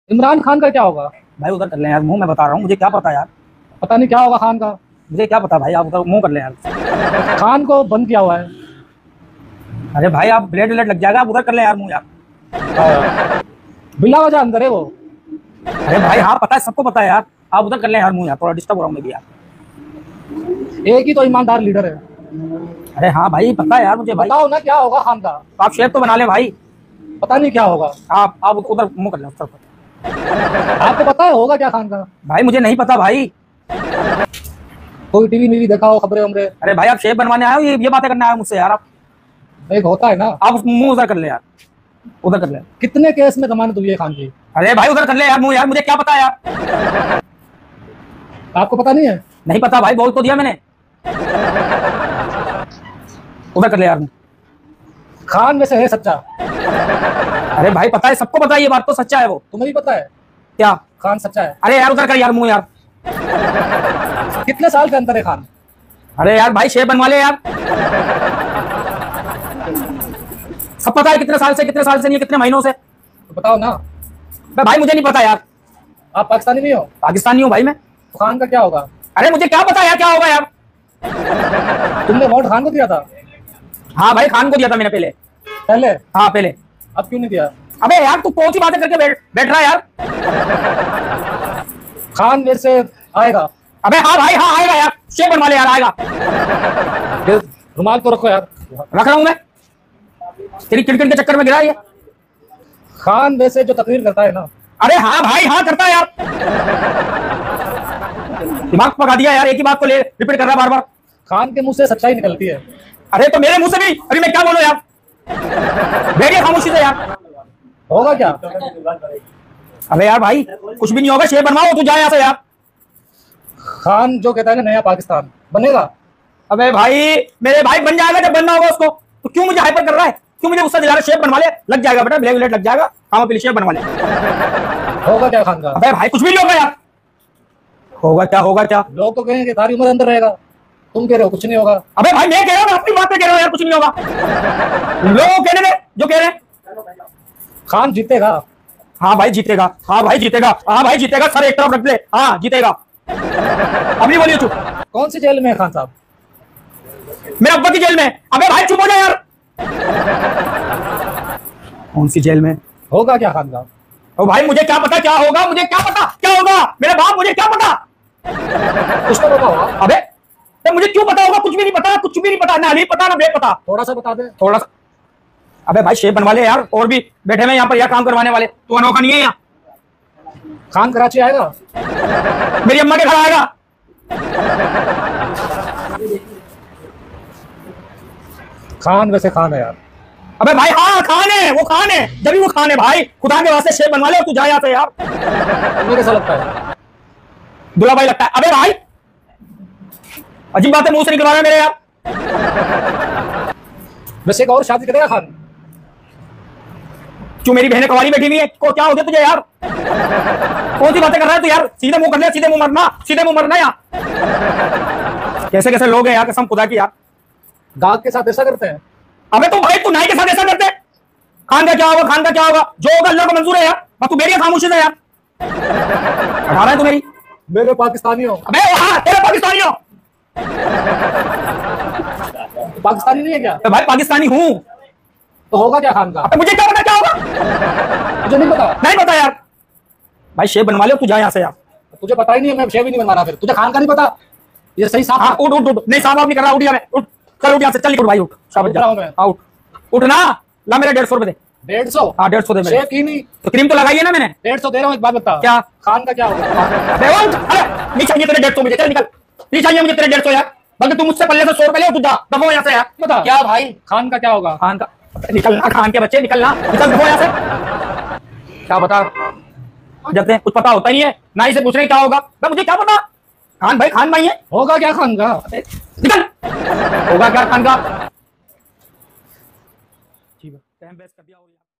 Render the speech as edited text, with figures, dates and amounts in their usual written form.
इमरान खान का क्या होगा? भाई उधर कर ले यार, मुंह में बता रहा हूँ, मुझे क्या पता यार। पता नहीं क्या होगा खान का। मुझे क्या पता भाई, आप उधर मुंह कर ले यार। खान को बंद किया हुआ है। अरे भाई आप ब्लेड व्लेड लग जाएगा, आप उधर कर ले यार मुंह यार। बिला वजह अंदर है वो। अरे भाई हाँ पता है, सबको पता है यार, आप उधर कर ले यार मुंह यार, थोड़ा डिस्टर्ब हो रहा हूँ मैं भी यार। एक ही तो ईमानदार लीडर है। अरे हाँ भाई पता है यार मुझे भाई। बताओ ना क्या होगा खान का। तो आप शेप तो बना ले भाई। पता नहीं क्या होगा। आप उधर मुंह कर ले उधर। आपको पता है होगा क्या खान का? भाई मुझे नहीं पता भाई। कोई टीवी मीवी देखा हो, खबरें उमरे? अरे भाई आप शेप बनवाने आए हो, ये बातें करने आए हो मुझसे यार आप। एक होता है ना। आप मुंह उधर कर ले यार, उधर कर ले। कितने केस में जमानत हुई है खान की? अरे भाई उधर कर ले यार मुंह यार, मुझे क्या पता यार। आपको पता नहीं है? नहीं पता भाई, बोल तो दिया मैंने। उधर कर ले यार। खान वैसे है सच्चा? अरे भाई पता है, सबको पता है, ये बात तो सच्चा है वो। तुम्हें भी पता है क्या? खान सच्चा है। अरे यार उधर कर यार मुंह यार। कितने साल के अंतर है खान? अरे यार भाई शेप बनवा ले यार। सब पता है, कितने साल से नहीं, कितने महीनों से। तो बताओ ना। भाई मुझे नहीं पता यार। आप पाकिस्तानी नहीं हो? पाकिस्तानी हूँ भाई मैं। तो खान का क्या होगा? अरे मुझे क्या पता यार क्या होगा यार। तुमने वोट खान को दिया था? हाँ भाई खान को दिया था मैंने पहले। पहले? हाँ पहले। अब क्यों नहीं दिया? अबे यार तू कौन सी बातें करके बैठ रहा है यार। खान मेरे से आएगा। अबे हाँ भाई हाँ आएगा यार, शेप बनवा ले यार, आएगा। रुमाल तो रखो यार। रख रहा हूँ मैं, तेरी किड़किड़ के चक्कर में गिरा ये। खान वैसे जो तकरीर करता है ना। अरे हाँ भाई हाँ करता है यार। दिमाग पका दिया यार, एक ही बात को ले रिपीट कर रहा है बार बार। खान के मुंह से सच्चाई निकलती है। अरे तो मेरे मुंह से भी, अरे मैं क्या बोलूं यार। बैठिए खामोशी से यार। होगा क्या? अबे यार भाई कुछ भी नहीं होगा, शेप बनवाओ, तू जा यहाँ से यार। खान जो कहता है ना नया पाकिस्तान बनेगा। अबे भाई मेरे भाई बन जाएगा जब बनना होगा उसको। तो क्यों मुझे हाइपर कर रहा है, क्यों मुझे गुस्सा दिला रहा है? शेप बनवा ले, लग जाएगा बेटा, ब्लैक ब्लेड लग जाएगा। हाँ पहले शेप बनवा ले। होगा क्या खान का? अबे भाई कुछ भी नहीं होगा यार। होगा क्या, होगा क्या? लोग तो कहेंगे सारी उम्र अंदर रहेगा, तुम कह रहे हो कुछ नहीं होगा। अबे भाई मैं कह रहा हूँ, अपनी बात पे कह रहा हूँ यार, कुछ नहीं होगा। लोग कहने दे जो कह रहे हैं। खान जीतेगा। हाँ भाई जीतेगा, हाँ भाई जीतेगा, हाँ भाई जीतेगा, सर एक तरफ रख ले, हाँ जीतेगा। अब नहीं बोलिए चुप। कौन सी जेल में है खान साहब? मेरे अब्बा की जेल में। अबे भाई चुप हो जा यार। कौन सी जेल में? होगा क्या खान का? ओ भाई मुझे क्या पता क्या होगा, मुझे क्या पता क्या होगा, मेरे बाप मुझे क्या पता। कुछ तो पता होगा। अबे तो मुझे क्यों पता होगा, कुछ भी नहीं पता, कुछ भी नहीं पता, ना नहीं पता ना बे पता। थोड़ा सा बता दे। थोड़ा सा। अबे भाई शेप बनवा ले यार, और भी बैठे हैं यहाँ पर यार काम करवाने वाले, तू अनोखा नहीं है यहाँ। खान कराची आएगा? मेरी अम्मा के घर आएगा। खान वैसे खान है यार। अबे भाई हाँ खान है, वो खान है, जब भी वो खान है भाई। खुदा के वास्ते शेप बनवा ले और तू जा यहाँ से यार। तुम्हें कैसा लगता है? दुला भाई लगता है। अबे भाई अजीब बातें मुंह से निकलवा रहा है मेरे यार। वैसे एक और शादी करेगा खान? क्यों मेरी बहनें कवारी बैठी हुई है, को क्या हो गया तुझे यार? कौन सी बातें कर रहा है तू यार? सीधे मुंह कर ले, सीधे मुंह मरना, सीधे मुंह मरना यार। कैसे कैसे लोग हैं यार, कसम खुदा की यार। गाग के साथ ऐसा करते हैं? अबे तू भाई तू नाई के साथ ऐसा करते? खान का क्या होगा, खान का क्या होगा, जो होगा अल्लाह को मंजूर है यार। बस तू मेरी खामोशी से यार हटा रहा है तू मेरी। मेरे पाकिस्तानी हो। अबे हाँ तेरे पाकिस्तानी हो। पाकिस्तानी नहीं है क्या? भाई पाकिस्तानी हूँ। तो होगा क्या खान का? अबे मुझे क्या पता क्या होगा, मुझे नहीं पता। नहीं पता यार। भाई शेप बनवा ले, तू जा यहाँ से यार। तुझे पता ही नहीं है, मैं शेव ही नहीं बनवाना। फिर तुझे खान का नहीं पता? ये सही साफ। हाँ उठ उठ उठ, नहीं साहब आप नहीं कर रहा, उठ मैं उठ, चल उठ यहाँ से, चल उठ भाई उठ, शाबाश उठ रहा हूं मैं। हाँ उठ, उठ ना। ला मेरा 150 रुपए दे। 150? हाँ 150 दे मेरे। शेव की नहीं तो क्रीम तो लगाई है ना मैंने। 150 दे रहा हूँ। एक बात बता, क्या? खान का क्या होगा? अरे नहीं चाहिए तेरे 150 मुझे, चल निकल। नहीं चाहिए मुझे तेरे 150 यार, बल्कि तू मुझसे पहले से 100 रुपए ले, तू जा दबो यहाँ से यार। बता क्या भाई? खान का क्या होगा? खान का निकलना, खान के बच्चे निकलना, निकल दबो यहाँ से। क्या बता जब कुछ पता होता ही है ना, इसे पूछ रहे क्या होगा। मुझे क्या पता, खान भाई है। होगा क्या खान का? निकल। होगा क्या खान का? ठीक है, टाइम वेस्ट कर दिया।